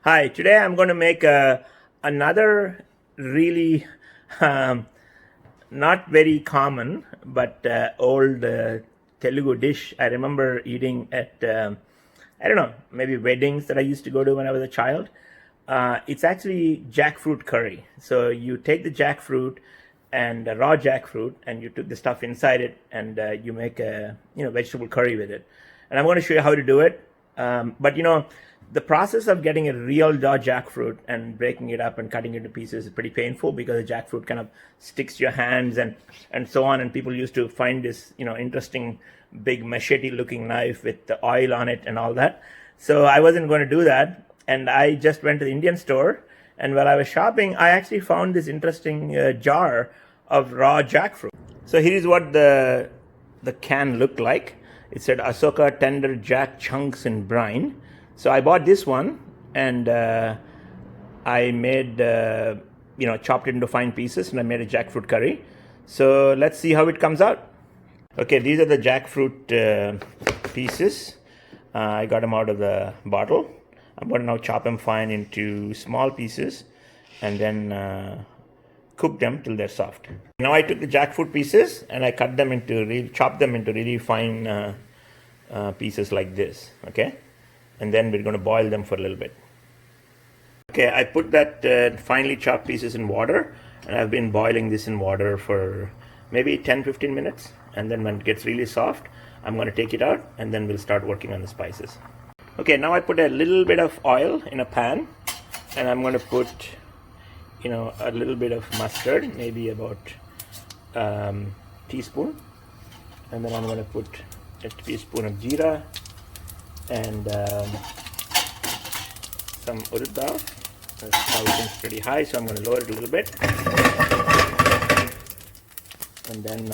Hi, today I'm going to make another really um, not very common but old Telugu dish I remember eating at, I don't know, maybe weddings that I used to go to when I was a child. It's actually jackfruit curry. So you take the jackfruit and raw jackfruit and you took the stuff inside it and you make a vegetable curry with it. And I'm going to show you how to do it. But the process of getting a real raw jackfruit and breaking it up and cutting it into pieces is pretty painful because the jackfruit kind of sticks to your hands and so on. And people used to find this interesting big machete looking knife with the oil on it and all that. So I wasn't going to do that, and I just went to the Indian store. And while I was shopping, I actually found this interesting jar of raw jackfruit. So here is what the can looked like. It said Asoka tender jack chunks in brine. So I bought this one and I made chopped it into fine pieces and I made a jackfruit curry. So let's see how it comes out. Okay, these are the jackfruit pieces. I got them out of the bottle. I'm going to now chop them fine into small pieces and then cook them till they're soft. Now I took the jackfruit pieces and I chopped them into really fine pieces like this. Okay, and then we're going to boil them for a little bit. Okay, I put that finely chopped pieces in water, and I've been boiling this in water for maybe 10-15 minutes, and then when it gets really soft, I'm going to take it out and then we'll start working on the spices. Okay, now I put a little bit of oil in a pan, and I'm going to put a little bit of mustard, maybe about teaspoon, and then I'm going to put a teaspoon of jeera and some urad dal. The stove is pretty high, so I'm going to lower it a little bit, and then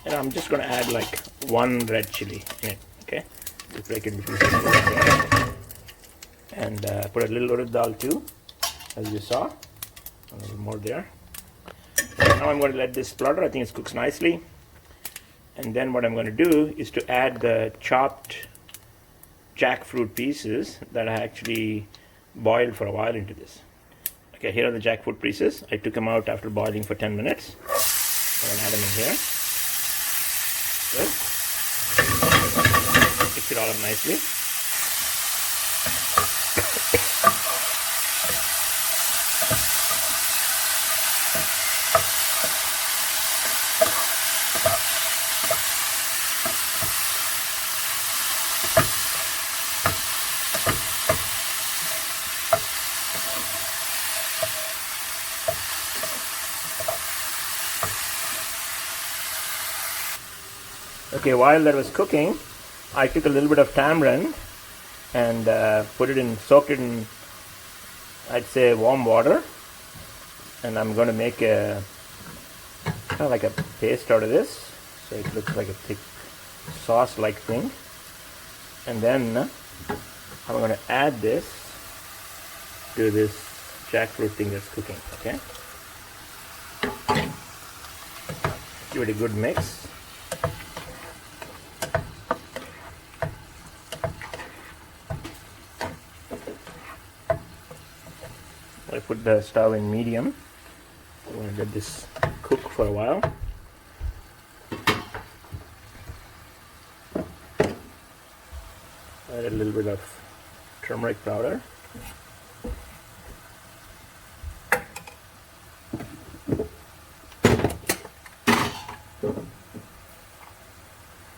I'm just going to add like one red chili in it. Okay, just break it between and put a little urad dal too, as you saw, a little more there. Now I'm going to let this splutter. I think it cooks nicely. And then what I'm going to do is to add the chopped jackfruit pieces that I actually boiled for a while into this. Okay, here are the jackfruit pieces. I took them out after boiling for 10 minutes. I'm going to add them in here. Good. Mix it all up nicely. Okay, while that was cooking, I took a little bit of tamarind and soaked it in, I'd say, warm water. And I'm going to make a kind of like a paste out of this, so it looks like a thick sauce-like thing. And then I'm going to add this to this jackfruit thing that's cooking. Okay, give it a good mix. I put the stove in medium. I'm going to let this cook for a while. Add a little bit of turmeric powder. A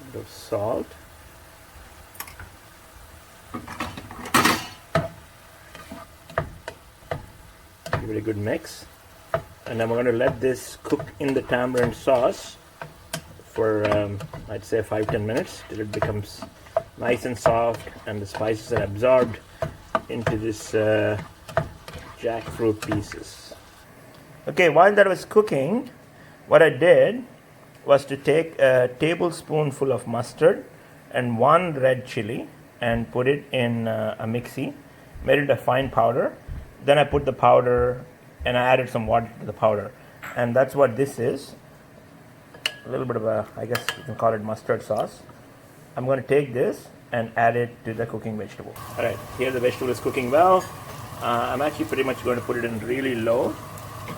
bit of salt. Give it a good mix, and then we're going to let this cook in the tamarind sauce for I'd say 5-10 minutes till it becomes nice and soft and the spices are absorbed into this jackfruit pieces. Okay, while that was cooking, what I did was to take a tablespoonful of mustard and one red chili and put it in a mixie, made it a fine powder. Then I put the powder and I added some water to the powder, and that's what this is. A little bit of I guess you can call it mustard sauce. I'm going to take this and add it to the cooking vegetable. All right, here the vegetable is cooking well. I'm actually pretty much going to put it in really low,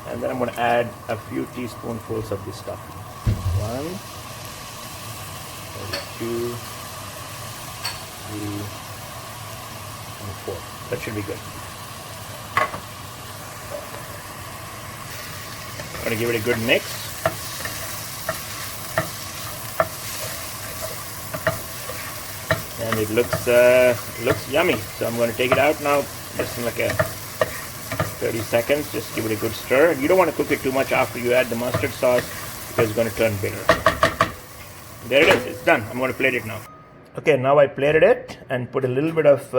and then I'm going to add a few teaspoonfuls of this stuff. 1, 2, 3, and 4. That should be good. I'm going to give it a good mix. And it looks yummy. So I'm going to take it out now, just in like a 30 seconds. Just give it a good stir. You don't want to cook it too much after you add the mustard sauce, because it's going to turn bitter. There it is. It's done. I'm going to plate it now. Okay, now I plated it and put a little bit of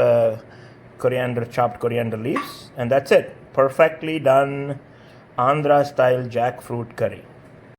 chopped coriander leaves, and that's it. Perfectly done Andhra style jackfruit curry.